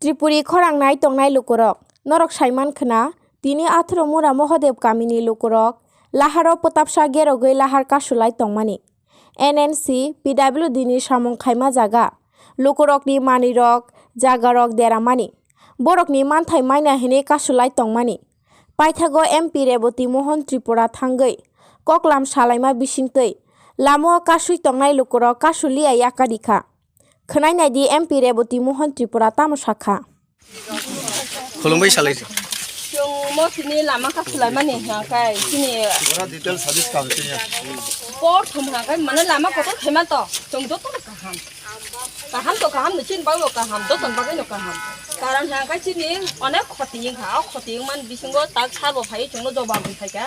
त्रिपुरी खरांनाय तंनाय लुकुरक नरक साइमान खना तिनि 18 मुरा महादेव गामिनि लुकुरक लाहाराव पताबसा गेरगै लाहार कासुलाय तंमानि एनएनसी पिडब्लिउडि नि सामुं खायमा जागा लुकुरकनि मानिरक जागारक देरामानि बरकनि मानथाय मायना हेने कासुलाय तंमानि पाइथागो एमपि रेवती मोहन त्रिपुरा थांगै ककलाम सालायमा बिसिंतै लामो कासुइ तंनाय लुकुरक कासुलिया याकादिखा खोनायनायदि एमपि रेवती मोहन त्रिपुरा तामसाखा खुलुमबाय सालाय जों मथिनि लामा कासुलाय माने हाखाय सिनि पूरा डिटेल सर्विस कामसिनि पट हम हाखाय माने लामा कत थेमा त जों दत काहाम काहाम तो काहाम नचिन बायो काहाम दतन बागै न काहाम कारण हाखाय सिनि अनेक खतियिं हा खतियिं मान बिसिंगो ताक साबो फाय जोंनो जवाब फायका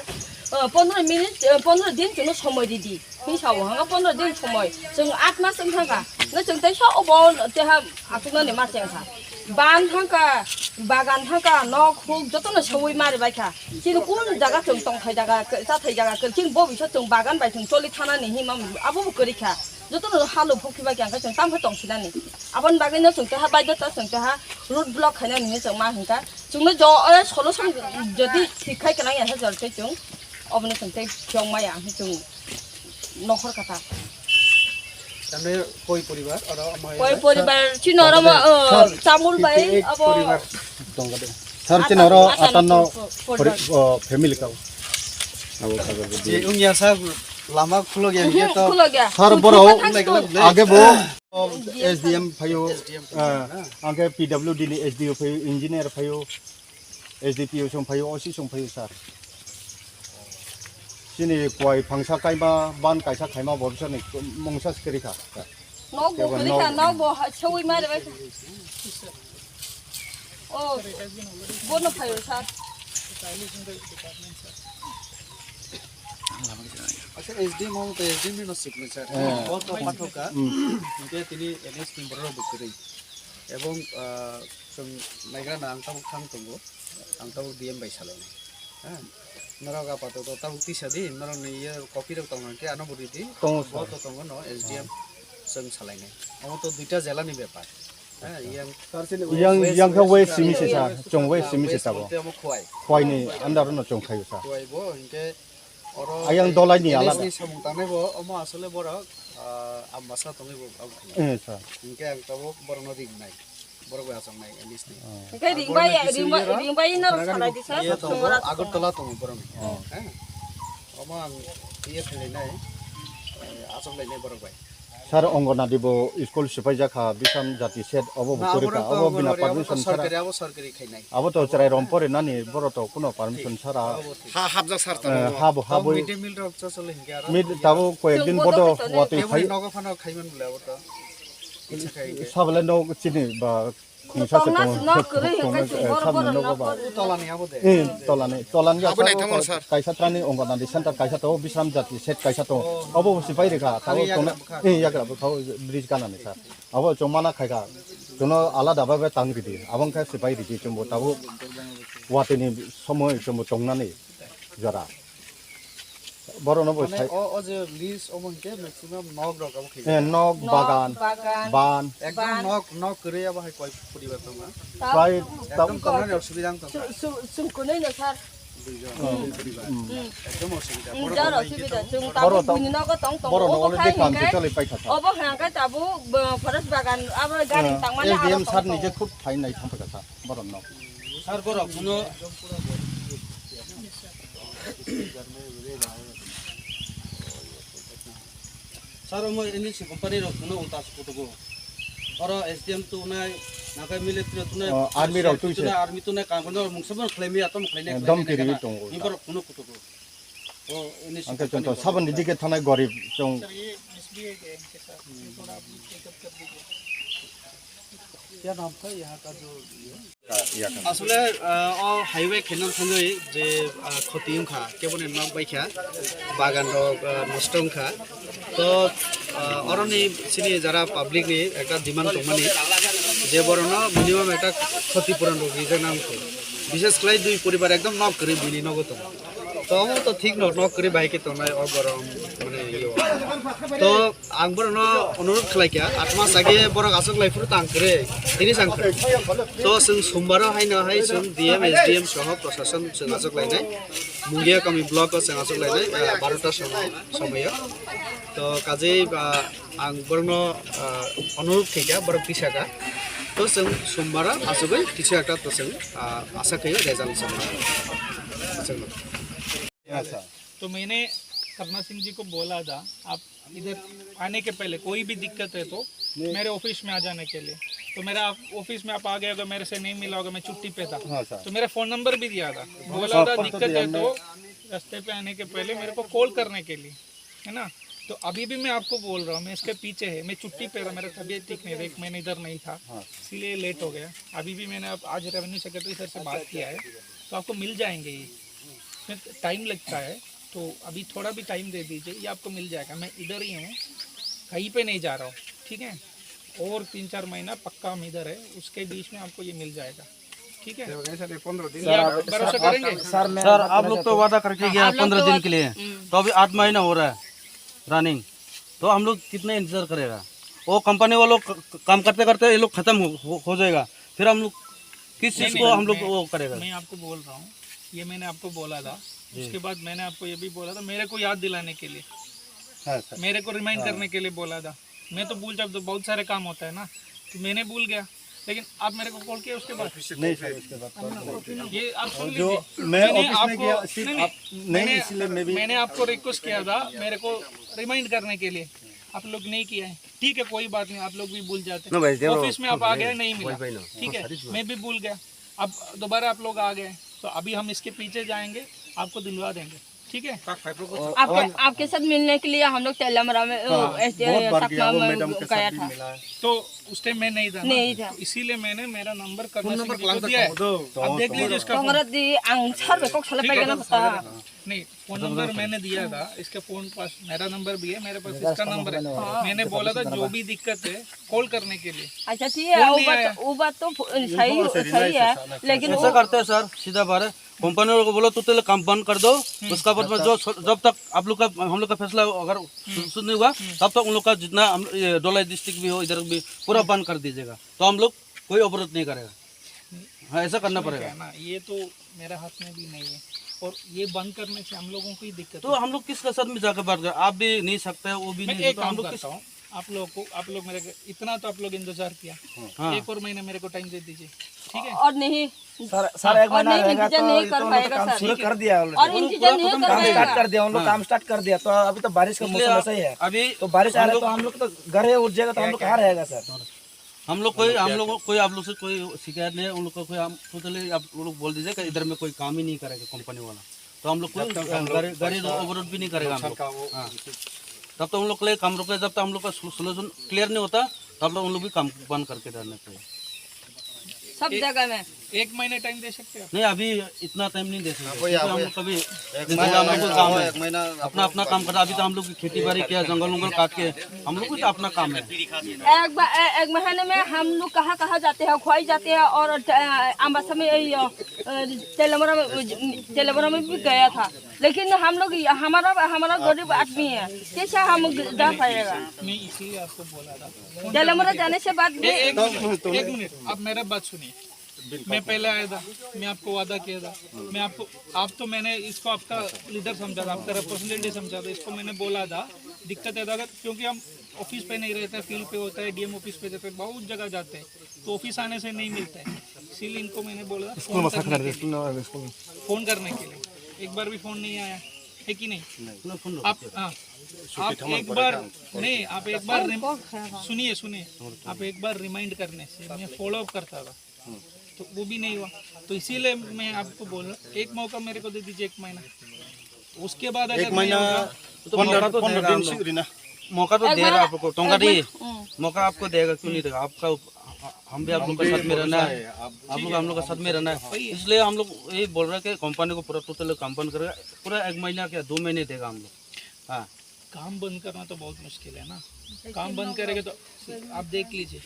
15 मिनिट 15 दिन जोंनो समय दिदि हिसाब हांगा 15 दिन समय जों 8 मास थांगा न जों तै सा अबो तेहा आतुनानि मासेंखा बान थांका बागान थांका नक हुक जतन सवै मारि बायखा सिन कुन जागा जों तंखाय जागा जाथाय जागा सिन बबिस जों बागान बाय जों चलि थानानि हिमा आबो करिखा जतन हालो फुखि बाय गांका जों तामफा तंसिनानि आबन बागैनो जों तेहा बायदता जों तेहा रुट ब्लक खायनानि जों मा हिंका जोंनो ज सलुशन जदि सिखाय केना या जरते जों अबने जों तै जों माया जों नखर कथा तने कोई परिवार और कोई परिवार चिनोरम चामुल बाय अब परिवार दंगदे सर चिनोर 58 फैमिली का अब जे उंगिया सा लामा खुलो गया ये तो सर बरो आगे वो एसडीएम फायो आगे पीडब्ल्यूडी नि एसडीओ फायो इंजीनियर फायो एसडीपीओ सं फायो ओसी सं फायो सर सिनि कोई फंसा कायमा बान कायसा खायमा बरसा नि मंसा स्करिखा नगो करिखा नगो सवै मारे बाय ओ बोनो फायो सर अच्छा एसडीएम हो तो एसडीएम भी न सिग्नेचर बहुत तो पाठो का उनके तिनी एनएस नंबर बुक करी एवं जों नायग्रा ना आंताव थां दंगो आंताव डीएम बाय सालायनाय हा नरगा पातो तो ताव तिसादि नरग नै कपि रक तंग के आनो बुरिदि बहुत तंग न एसडीएम जों सालायनाय अमो तो दुइटा जिल्लानि बेपार हा yang ka we simi se sa chong we simi se sa bo khwai ni andar no chong khayo sa khwai bo inke oro ayang dolai ni ala ni samung tanai bo omo asole bora amasa tongi bo sa inke ang tabo bora no dig nai bora go asang nai elis ni ke ring bai na salai di sa sumora agar tola tongi bora ha omo ang iye thele nai asang lai nai bora bai sir anganwadi बो school सिपाई जाखा बिसाम जाति set अबो बुकुरिका अबो बिना permission सरा सरकारी खाइनाय अबो तो चराय रमपरे नानि बरो तो कुनो परमिशन सरा हा हाबजा सर हाबो मिड डे मिल रक चले हिंगे आरो मिड ताबो कोई दिन बडो वाति खाइ नगो फानो खाइमन बुला अबो तो सबले नो चिनि बा खुंसा से सामने नो बा तलानि आबो दे तलानि कायसा त्रानि अंगनादि सेंटर कायसा तो बिसाम जाति सेट कायसा तो अबो सिपाई रेखा ताबो तो याग्रा बो खाव ब्रिज गानानि सर अबो जमाना खायगा जोनो आलादा बाबे तांगिदि आबंखा सिपाई रिदि जोंबो ताबो वातिनि समय जोंबो तंनानि जरा बरनो बो साइ ओ जे लिस्ट अमनके मैक्सिमाम नग रगाव खै नग बागान बान एकदम नग करेया बाहाय कोइ परिवार दं प्राय एकदम कमन असुबिदा दं सुमकुनै न सर एकदम असुबिदा जार असुबिदा जों ताबो बुनि नग तंग तंग बरनो अलरेडी काम चले पाइथा अब हांगा ताबो फरेस्ट बागान अब गाड़ी तांमाने एडीएम सर निजे खुद फाइनाय थांफाका सर बरनो सर बरो कुनो सर म एनएससी कंपनी रो कुनो उल्टा सुटगो और एसडीएम तो ना नाका मिलिट्री तो ना आर्मी रो तो आर्मी तो ना काम करनो मुसबन क्लेम या तम क्लेम दम केरि तो इबर कुनो कुटगो ओ एनएससी अंके तो सबन निजे थानाय गरीब जों एसबीआई के क्या नाम था यहाँ का जो আসলে হাইওয়ে খেলন থাঙ্গৈ যে ক্ষতিংখা কেবল নক বাইখা বাগান নষ্টংখা তো অরনি সিনি যারা পাবলিক নি একটা ডিমান্ড দমানি যে বরণ মিনিমাম একটা ক্ষতিপূরণ রিজন নামখো বিশেষ করে দুই পরিবার একদম নক করে বিনি নগত তো তো ঠিক নক করে বাইকে তো নাই অগরম মানে तो आं बरनो अनुरोध खालायखा 8 मास आगे बरक आसक लाइफुर तांकरे तिनि सांखरे तो जों समबार हायनाहाय जों डीएम एसडीएम सह प्रशासन जों आसक लायनाय मुंगिया गामि ब्लक जों आसक लायनाय 12टा समय तो काजै आं बरनो अनुरोध खालायखा बरक दिसागा तो जों समबार आसबै किछु एकटा तो जों आशा खायो रेजाल्ट तो मैंने करना सिंह जी को बोला था आप इधर आने के पहले कोई भी दिक्कत है तो मेरे ऑफिस में आ जाने के लिए। तो मेरा ऑफिस में आप आ गए होगा, मेरे से नहीं मिला होगा, मैं छुट्टी पे था। तो मेरा फ़ोन नंबर भी दिया था, बोला था दिक्कत है तो रास्ते पे आने के पहले मेरे को कॉल करने के लिए, है ना। तो अभी भी मैं आपको बोल रहा हूँ, मैं इसके पीछे है, मैं छुट्टी पे था, मेरा तबीयत ठीक नहीं था, 1 महीने इधर नहीं था, इसीलिए लेट हो गया। अभी भी मैंने आज रेवेन्यू सेक्रेटरी सर से बात किया है, तो आपको मिल जाएंगे। ये टाइम लगता है, तो अभी थोड़ा भी टाइम दे दीजिए, ये आपको मिल जाएगा। मैं इधर ही हूँ, कहीं पे नहीं जा रहा हूँ, ठीक है। और 3-4 महीना पक्का हम इधर है, उसके बीच में आपको ये मिल जाएगा, ठीक है। भरोसा करेंगे सर आप लोग तो वादा करके गया 15 दिन के लिए, तो अभी 8 महीना हो रहा है रनिंग, तो हम लोग कितने इंतजार करेगा। वो कंपनी वालों काम करते करते ये लोग खत्म हो जाएगा, फिर हम लोग किस चीज़ को हम लोग वो करेगा। मैं आपको बोल रहा हूँ, ये मैंने आपको बोला था, उसके बाद मैंने आपको ये भी बोला था, मेरे को याद दिलाने के लिए, मेरे को रिमाइंड करने के लिए बोला था। मैं तो भूल जाता, तो बहुत सारे काम होता है ना, तो मैंने भूल गया, लेकिन आप मेरे को कॉल किया उसके बाद नहीं सर, उसके बाद ये आप सुन जो लीजिए। मैं ऑफिस में आपको- गया सिर्फ आप नहीं, इसलिए मैं भी मैंने आपको रिक्वेस्ट किया था मेरे को रिमाइंड करने के लिए, आप लोग नहीं किया है, ठीक है, कोई बात नहीं, आप लोग भी भूल जाते हैं। ऑफिस में आप आ गए, नहीं मिला, ठीक है, मैं भी भूल गया, अब दोबारा आप लोग आ गए, तो अभी हम इसके पीछे जाएंगे, आपको दिलवा देंगे, ठीक है। आपके साथ मिलने के लिए हम लोग तेलमरा में गया था, तो उस टाइम मैं नहीं था ना, तो इसीलिए मैंने मेरा नंबर करना दिया है। अब देख लीजिए इसका फोन। नहीं, फोन नंबर मैंने दिया था, इसके फोन पास मेरा नंबर भी है, मेरे पास इसका नंबर है। मैंने बोला था जो भी दिक्कत है कॉल करने के लिए। अच्छा ठीक है, वो बात तो सही है, लेकिन ऐसा करते हैं सर, सीधा बात है, कंपनी वालों को बोलो तो पहले काम बंद कर दो, उसका बाद में जो जब तक आप लोग का हम लोग का फैसला अगर सुन नहीं हुआ, तब तक उन लोग का जितना डोलाई डिस्ट्रिक्ट भी हो इधर भी पूरा बंद कर दीजिएगा, तो हम लोग कोई अवरोध नहीं करेगा। हाँ, ऐसा करना पड़ेगा ना, ये तो मेरा हाथ में भी नहीं है, और ये बंद करने से हम लोगों को ही दिक्कत तो हम लोग किसके साथ में जाकर बात करें, आप भी नहीं सकते वो भी मैं नहीं, एक तो हम काम लोग करता हूँ, आप लोग मेरे इतना तो आप लोग इंतजार किया, हाँ। 1 और महीना मेरे को टाइम दे दीजिए, ठीक है। और नहीं सर 1 महीना रहेगा तो नहीं कर तो पाएगा काम सर, शुरू कर दिया और इंतजार नहीं कर काम पाएगा। स्टार्ट कर दिया, उन लोग काम स्टार्ट कर दिया, तो अभी तो बारिश का मौसम ऐसा ही है, अभी तो बारिश आ रहा है तो हम लोग तो घर है उठ जाएगा, तो हम लोग कहाँ रहेगा सर। हम लोग कोई आप लोग से कोई शिकायत नहीं है, उन लोग को कोई हम टोटली आप लोग बोल दीजिए कि इधर में कोई काम ही नहीं करेगा कंपनी वाला, तो हम लोग कोई गाड़ी ओवरलोड भी नहीं करेगा हम लोग। हाँ, तब तो उन लोग के लिए काम रुके, जब तक हम लोग का सोल्यूशन क्लियर नहीं होता तब तक उन लोग भी काम बंद करके रहने चाहिए। सब जगह में 1 महीने टाइम दे सकते हो। नहीं, अभी इतना टाइम नहीं दे सकते, हम लोग कभी काम है अपना अपना काम करता। अभी तो हम लोग की खेती बाड़ी किया, जंगल उंगल काट के हम लोग को अपना काम है। 1 महीने में हम लोग कहाँ जाते हैं, खोई जाते हैं, और अम्बासा में तेलमरा में भी गया था, लेकिन हम लोग हमारा गरीब आदमी है, कैसे हम जा पाएगा। मैं इसीलिए आपको बोला था, तेलमरा जाने से बाद भी एक मिनट आप मेरा बात सुनिए। मैं पहले आया था, मैं आपको वादा किया था, मैं आपको तो मैंने इसको आपका लीडर समझा था, आपका रिप्रेजेंटेटिव समझा था, इसको मैंने बोला था दिक्कत है अगर, क्योंकि हम ऑफिस पे नहीं रहते, फील्ड पे होता है, डीएम ऑफिस पे जाते हैं, बहुत जगह जाते हैं, तो ऑफिस आने से नहीं मिलता है, इसीलिए इनको मैंने बोला फोन करने के लिए। एक बार भी फोन नहीं आया है कि नहीं। आप एक बार नहीं, आप एक बार सुनिए, आप एक बार रिमाइंड करने से मैं फॉलो अप करता था, तो वो भी नहीं हुआ, तो इसीलिए मैं आपको बोल रहा हूँ, एक मौका मेरे को दे दीजिए, 1 महीना, उसके बाद अगर 1 महीना तो मौका तो दे रहा आपको, टोंगारी मौका आपको देगा, क्यों नहीं देगा। आपका हम भी आप लोग के साथ में रहना है, आप लोग हम लोग के साथ में रहना है, इसलिए हम लोग यही बोल रहे हैं कि कंपनी को पूरा टोटल काम बंद करेगा, पूरा 1 महीना क्या 2 महीने देगा हम लोग। हाँ, काम बंद करना तो बहुत मुश्किल है ना, काम बंद करेंगे तो आप देख लीजिए,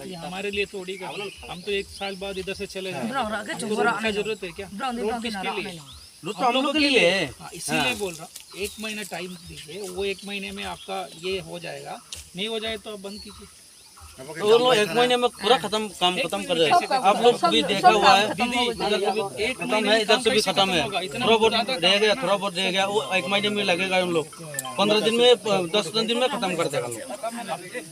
ये हमारे लिए थोड़ी का, हम तो 1 साल बाद इधर से चले जाएंगे, तो रोड की जरूरत है क्या, रोड किसके लिए, लूट तो हम लोग के लिए है। हाँ, इसीलिए बोल रहा हूँ 1 महीना टाइम दीजिए, वो 1 महीने में आपका ये हो जाएगा, नहीं हो जाए तो आप बंद कीजिए। तो वो लोग 1 महीने में पूरा खत्म काम खत्म कर देगा। आप लोग भी देखा हुआ है, दीदी इधर से भी खत्म है, इधर से भी खत्म है, थोड़ा बहुत रह गया, थोड़ा बहुत रह गया, वो 1 महीने में लगेगा उन लोग, 15 दिन में 10 दिन में खत्म कर देगा लोग।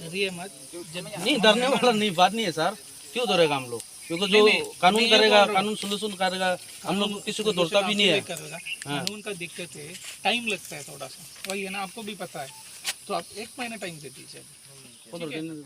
डरिए मत, जब नहीं डरने वाला नहीं बात नहीं है सर, क्यों डरेगा हम लोग, क्योंकि जो कानून करेगा, कानून सोल्यूशन करेगा, हम लोग किसी को डरता भी नहीं है। करेगा कानून का दिक्कत है, टाइम लगता है थोड़ा सा, वही है ना, आपको भी पता है, तो आप 1 महीना टाइम दे दीजिए। 15 दिन